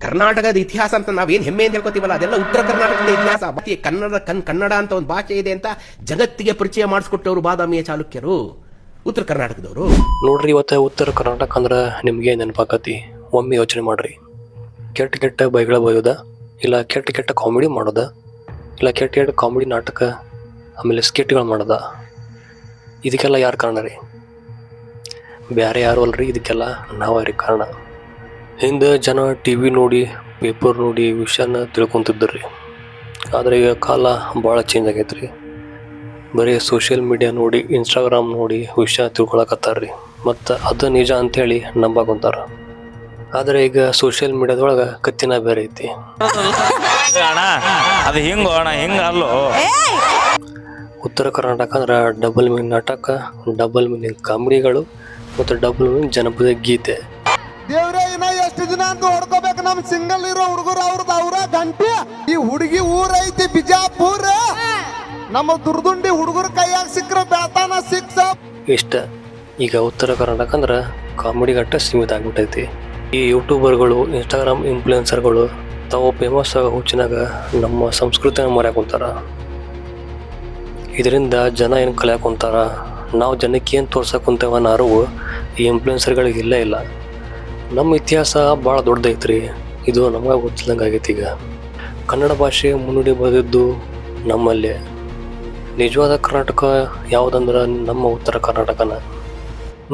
ಕರ್ನಾಟಕದ ಇತಿಹಾಸ ಅಂತ ನಾವೇನು ಹೆಮ್ಮೆಯಿಂದ ಹೇಳ್ಕೊತೀವಲ್ಲ ಅದೆಲ್ಲ ಉತ್ತರ ಕರ್ನಾಟಕದ ಇತಿಹಾಸ. ಕನ್ನಡ ಅಂತ ಒಂದು ಭಾಷೆ ಇದೆ ಅಂತ ಜಗತ್ತಿಗೆ ಪರಿಚಯ ಮಾಡಿಸ್ಕೊಟ್ಟವರು ಬಾದಾಮಿಯ ಚಾಲುಕ್ಯರು, ಉತ್ತರ ಕರ್ನಾಟಕದವರು. ನೋಡ್ರಿ, ಇವತ್ತು ಉತ್ತರ ಕರ್ನಾಟಕ ಅಂದ್ರೆ ನಿಮ್ಗೆ ನೆನಪಾಕತಿ. ಒಮ್ಮೆ ಯೋಚನೆ ಮಾಡ್ರಿ, ಕೆಟ್ಟ ಕೆಟ್ಟ ಬೈಗಳ ಬಯೋದ, ಇಲ್ಲ ಕೆಟ್ಟ ಕೆಟ್ಟ ಕಾಮಿಡಿ ಮಾಡೋದ, ಇಲ್ಲ ಕೆಟ್ಟ ಕೆಟ್ಟ ಕಾಮಿಡಿ ನಾಟಕ, ಆಮೇಲೆ ಸ್ಕಿಟ್ಗಳು ಮಾಡೋದ, ಇದಕ್ಕೆಲ್ಲ ಯಾರು ಕಾರಣ ರೀ? ಬೇರೆ ಯಾರು ಅಲ್ರಿ, ಇದಕ್ಕೆಲ್ಲ ನಾವೇ ಕಾರಣ. ಹಿಂದೆ ಜನ ಟಿ ವಿ ನೋಡಿ, ಪೇಪರ್ ನೋಡಿ ವಿಷಯನ ತಿಳ್ಕೊತಿದ್ರಿ. ಆದರೆ ಈಗ ಕಾಲ ಭಾಳ ಚೇಂಜ್ ಆಗೈತ್ರಿ. ಬರೀ ಸೋಷಿಯಲ್ ಮೀಡಿಯಾ ನೋಡಿ, ಇನ್ಸ್ಟಾಗ್ರಾಮ್ ನೋಡಿ ವಿಷಯ ತಿಳ್ಕೊಳಕತ್ತಾರ್ರಿ. ಮತ್ತು ಅದು ನಿಜ ಅಂಥೇಳಿ ನಂಬಕೊಂತಾರ. ಆದರೆ ಈಗ ಸೋಷಿಯಲ್ ಮೀಡಿಯಾದೊಳಗೆ ಕತ್ತಿನ ಬೇರೆ ಐತಿ. ಅದು ಹಿಂಗಲ್ಲೋ. ಉತ್ತರ ಕರ್ನಾಟಕ ಅಂದ್ರೆ ಡಬಲ್ ಮೀನಿಂಗ್ ನಾಟಕ, ಡಬಲ್ ಮೀನಿಂಗ್ ಕಾಮಿಡಿಗಳು ಮತ್ತು ಡಬಲ್ ಮೀನಿಂಗ್ ಜನಪದ ಗೀತೆ. ದೇವ್ರೆ, ಇನ್ನ ಎಷ್ಟು ದಿನ ಅಂತ ಹೊಡ್ಕೋಬೇಕು ನಮ್ ಸಿಂಗಲ್ ಇರೋ ಹುಡುಗರು ಅವ್ರ ಗಂಟೆ. ಈ ಹುಡುಗಿ ಊರೈತಿ ಬಿಜಾಪುರ, ನಮ್ಮ ದುರ್ದುಂಡಿ ಹುಡುಗರ ಕೈಯಾಗ ಸಿಕ್ಕ್ರ ಬೆಳತಾನ ಸಿಕ್ಸ. ಇಷ್ಟ ಈಗ ಉತ್ತರ ಕರ್ನಾಟಕ ಅಂದ್ರೆ ಕಾಮಿಡಿ ಗಟ್ಟ ಸೀಮಿತ ಆಗ್ಬಿಟ್ಟೈತಿ. ಈ ಯೂಟ್ಯೂಬರ್ಗಳು, ಇನ್ಸ್ಟಾಗ್ರಾಮ್ ಇನ್ಫ್ಲೂಯೆನ್ಸರ್ಗಳು ತಾವು ಫೇಮಸ್ ಆಗೋ ಹುಚ್ಚಿನಾಗ ನಮ್ಮ ಸಂಸ್ಕೃತಿನ ಮರ್ಯಾಕೊಂತಾರ. ಇದರಿಂದ ಜನ ಏನು ಕಲಿಯಾಕೊಂತಾರ, ನಾವು ಜನಕ್ಕೆ ಏನು ತೋರ್ಸಕ್ಕೆ ಕುಂತೇವ ಅನ್ನೋ ಈ ಇನ್ಫ್ಲೂಯೆನ್ಸರ್ಗಳಿಗೆ ಇಲ್ಲ. ನಮ್ಮ ಇತಿಹಾಸ ಭಾಳ ದೊಡ್ಡದೈತ್ರಿ. ಇದು ನಮಗೆ ಗೊತ್ತಿಲ್ಲಂಗೆ ಆಗೈತಿ. ಈಗ ಕನ್ನಡ ಭಾಷೆ ಮುನ್ನುಡಿ ಬರೆದಿದ್ದು ನಮ್ಮಲ್ಲೇ. ನಿಜವಾದ ಕರ್ನಾಟಕ ಯಾವುದಂದ್ರೆ ನಮ್ಮ ಉತ್ತರ ಕರ್ನಾಟಕನ.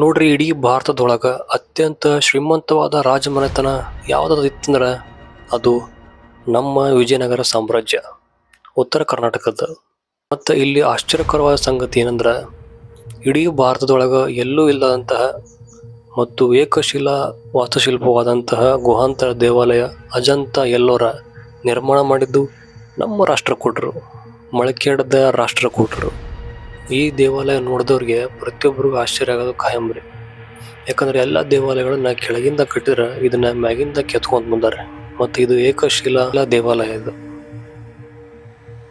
ನೋಡ್ರಿ, ಇಡೀ ಭಾರತದೊಳಗೆ ಅತ್ಯಂತ ಶ್ರೀಮಂತವಾದ ರಾಜಮನೆತನ ಯಾವುದಾದ್ರು ಇತ್ತಂದ್ರೆ ಅದು ನಮ್ಮ ವಿಜಯನಗರ ಸಾಮ್ರಾಜ್ಯ, ಉತ್ತರ ಕರ್ನಾಟಕದ. ಮತ್ತು ಇಲ್ಲಿ ಆಶ್ಚರ್ಯಕರವಾದ ಸಂಗತಿ ಏನಂದ್ರೆ, ಇಡೀ ಭಾರತದೊಳಗೆ ಎಲ್ಲೂ ಇಲ್ಲದಂತಹ ಮತ್ತು ಏಕಶಿಲಾ ವಾಸ್ತುಶಿಲ್ಪವಾದಂತಹ ಗುಹಾಂತರ ದೇವಾಲಯ ಅಜಂತ ಎಲ್ಲೋರ ನಿರ್ಮಾಣ ಮಾಡಿದ್ದು ನಮ್ಮ ರಾಷ್ಟ್ರಕೂಟರು, ಮೊಳಕೆಯಡ್ದ ರಾಷ್ಟ್ರಕೂಟರು. ಈ ದೇವಾಲಯ ನೋಡಿದವ್ರಿಗೆ ಪ್ರತಿಯೊಬ್ಬರಿಗೂ ಆಶ್ಚರ್ಯ ಆಗೋದು ಖಾಯಂಬ್ರಿ. ಯಾಕಂದ್ರೆ ಎಲ್ಲ ದೇವಾಲಯಗಳನ್ನ ಕೆಳಗಿಂದ ಕಟ್ಟಿದ್ರೆ ಇದನ್ನ ಮ್ಯಾಗಿಂದ ಕೆತ್ಕೊಂಡ್ ಬಂದಾರೆ. ಮತ್ತು ಇದು ಏಕಶಿಲಾ ದೇವಾಲಯ ಇದು.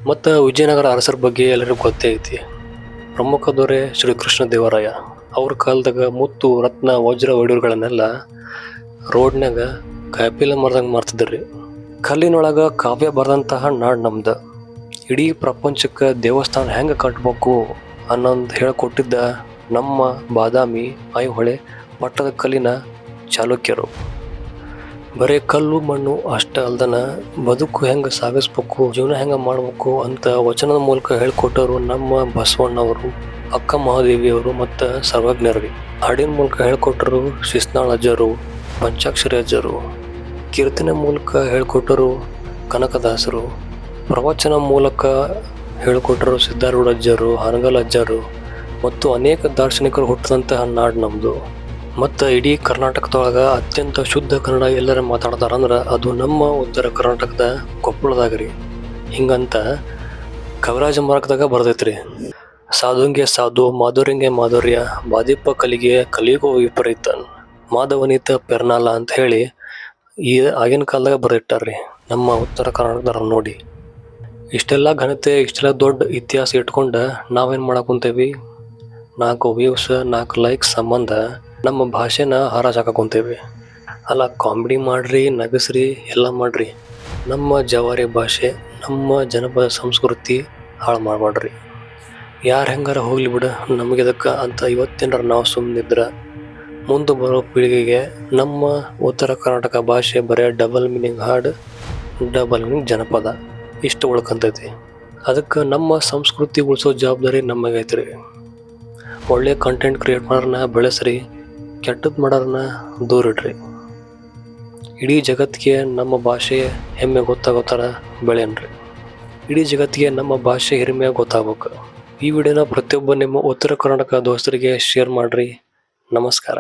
ಮತ್ತು ವಿಜಯನಗರ ಅರಸರ ಬಗ್ಗೆ ಎಲ್ಲರಿಗೂ ಗೊತ್ತೇ ಐತಿ. ಪ್ರಮುಖ ದೊರೆ ಶ್ರೀಕೃಷ್ಣ ದೇವರಾಯ ಅವ್ರ ಕಾಲದಾಗ ಮುತ್ತು, ರತ್ನ, ವಜ್ರ ಒಡೂರುಗಳನ್ನೆಲ್ಲ ರೋಡ್ನಾಗ ಕಾಯಿಪಲ್ಲೆ ಮರದಂಗೆ ಮಾರ್ತಿದ್ರಿ. ಕಲ್ಲಿನೊಳಗೆ ಕಾವ್ಯ ಬರೆದಂತಹ ನಾಡು ನಮ್ದು. ಇಡೀ ಪ್ರಪಂಚಕ್ಕೆ ದೇವಸ್ಥಾನ ಹೆಂಗೆ ಕಟ್ಟಬೇಕು ಅನ್ನೊಂದು ಹೇಳಿಕೊಟ್ಟಿದ್ದ ನಮ್ಮ ಬಾದಾಮಿ, ಐಹೊಳೆ ಪಟ್ಟದ ಕಲ್ಲಿನ ಚಾಲುಕ್ಯರು. ಬರೀ ಕಲ್ಲು ಮಣ್ಣು ಅಷ್ಟೇ ಅಲ್ದನ ಬದುಕು ಹೆಂಗೆ ಸಾಗಿಸ್ಬೇಕು, ಜೀವನ ಹೆಂಗೆ ಮಾಡಬೇಕು ಅಂತ ವಚನದ ಮೂಲಕ ಹೇಳಿಕೊಟ್ಟವರು ನಮ್ಮ ಬಸವಣ್ಣವರು, ಅಕ್ಕ ಮಹಾದೇವಿಯವರು ಮತ್ತು ಸರ್ವಜ್ಞರಿಗೆ. ಹಾಡಿನ ಮೂಲಕ ಹೇಳಿಕೊಟ್ಟರು ಶಿಸ್ನಾಳ್ ಅಜ್ಜರು, ಪಂಚಾಕ್ಷರಿ ಅಜ್ಜರು. ಕೀರ್ತನೆ ಮೂಲಕ ಹೇಳಿಕೊಟ್ಟರು ಕನಕದಾಸರು. ಪ್ರವಚನ ಮೂಲಕ ಹೇಳಿಕೊಟ್ಟರು ಸಿದ್ಧಾರೂಢ ಅಜ್ಜರು, ಹಾನಗಲ್ ಅಜ್ಜರು ಮತ್ತು ಅನೇಕ ದಾರ್ಶನಿಕರು ಹುಟ್ಟಿದಂತಹ ನಾಡು ನಮ್ಮದು. ಮತ್ತು ಇಡೀ ಕರ್ನಾಟಕದೊಳಗೆ ಅತ್ಯಂತ ಶುದ್ಧ ಕನ್ನಡ ಎಲ್ಲರೂ ಮಾತಾಡ್ತಾರಂದ್ರೆ ಅದು ನಮ್ಮ ಉತ್ತರ ಕರ್ನಾಟಕದ ಕೊಪ್ಪಳದಾಗ ರೀ. ಹಿಂಗಂತ ಕವಿರಾಜ ಮಾರ್ಗದಾಗ ಬರ್ತೈತ್ರಿ. ಸಾಧುಂಗೆ ಸಾಧು, ಮಾಧುರ್ಯಂಗೆ ಮಾಧುರ್ಯ, ಬಾದಿಪ್ಪ ಕಲಿಗೆ ಕಲಿಗೋ ವಿಪರೀತ, ಮಾಧವನೀತ ಪೆರ್ನಾಲ ಅಂತ ಹೇಳಿ ಈ ಆಗಿನ ಕಾಲದಾಗ ಬರೆದಿಟ್ಟಾರ್ರಿ ನಮ್ಮ ಉತ್ತರ ಕರ್ನಾಟಕದವ್ರು. ನೋಡಿ, ಇಷ್ಟೆಲ್ಲ ಘನತೆ, ಇಷ್ಟೆಲ್ಲ ದೊಡ್ಡ ಇತಿಹಾಸ ಇಟ್ಕೊಂಡು ನಾವೇನು ಮಾಡಾಕುಂತೇವಿ? 4 ವ್ಯೂಸ್, 4 ಲೈಕ್ಸ್ ಸಂಬಂಧ ನಮ್ಮ ಭಾಷೆನ ಹಾರಾಜ್ ಹಾಕುಂತೇವಿ. ಅಲ್ಲ, ಕಾಮಿಡಿ ಮಾಡ್ರಿ, ನಗಸ್ರಿ, ಎಲ್ಲ ಮಾಡ್ರಿ, ನಮ್ಮ ಜವಾರಿ ಭಾಷೆ, ನಮ್ಮ ಜನಪದ ಸಂಸ್ಕೃತಿ ಹಾಳು ಮಾಡಬೇಡ್ರಿ. ಯಾರು ಹೆಂಗಾರ ಹೋಗ್ಲಿ ಬಿಡು, ನಮಗೆ ಇದಕ್ಕೆ ಅಂತ ಇವತ್ತೇನಾರ ನಾವು ಸುಮ್ಮನಿದ್ರೆ ಮುಂದೆ ಬರೋ ಪೀಳಿಗೆಗೆ ನಮ್ಮ ಉತ್ತರ ಕರ್ನಾಟಕ ಭಾಷೆ ಬರೀ ಡಬಲ್ ಮೀನಿಂಗ್ ಹಾಡು, ಡಬಲ್ ಮೀನಿಂಗ್ ಜನಪದ ಇಷ್ಟು ಉಳ್ಕೊಂತೈತಿ. ಅದಕ್ಕೆ ನಮ್ಮ ಸಂಸ್ಕೃತಿ ಉಳಿಸೋ ಜವಾಬ್ದಾರಿ ನಮಗೈತ್ರಿ. ಒಳ್ಳೆ ಕಂಟೆಂಟ್ ಕ್ರಿಯೇಟ್ ಮಾಡೋರನ್ನ ಬೆಳೆಸ್ರಿ, ಕೆಟ್ಟದ್ದು ಮಾಡೋರನ್ನ ದೂರ ಇಡ್ರಿ. ಇಡೀ ಜಗತ್ತಿಗೆ ನಮ್ಮ ಭಾಷೆ ಹೆಮ್ಮೆ ಗೊತ್ತಾಗೋ ಥರ ಬೆಳೆಯನ್ರಿ. ಇಡೀ ಜಗತ್ತಿಗೆ ನಮ್ಮ ಭಾಷೆ ಹಿರಿಮೆ ಗೊತ್ತಾಗ್ಬೇಕು. ಈ ವಿಡಿಯೋನ ಪ್ರತಿಯೊಬ್ಬ ನಿಮ್ಮ ಉತ್ತರ ಕರ್ನಾಟಕ ದೋಸ್ತರಿಗೆ ಶೇರ್ ಮಾಡಿರಿ. ನಮಸ್ಕಾರ.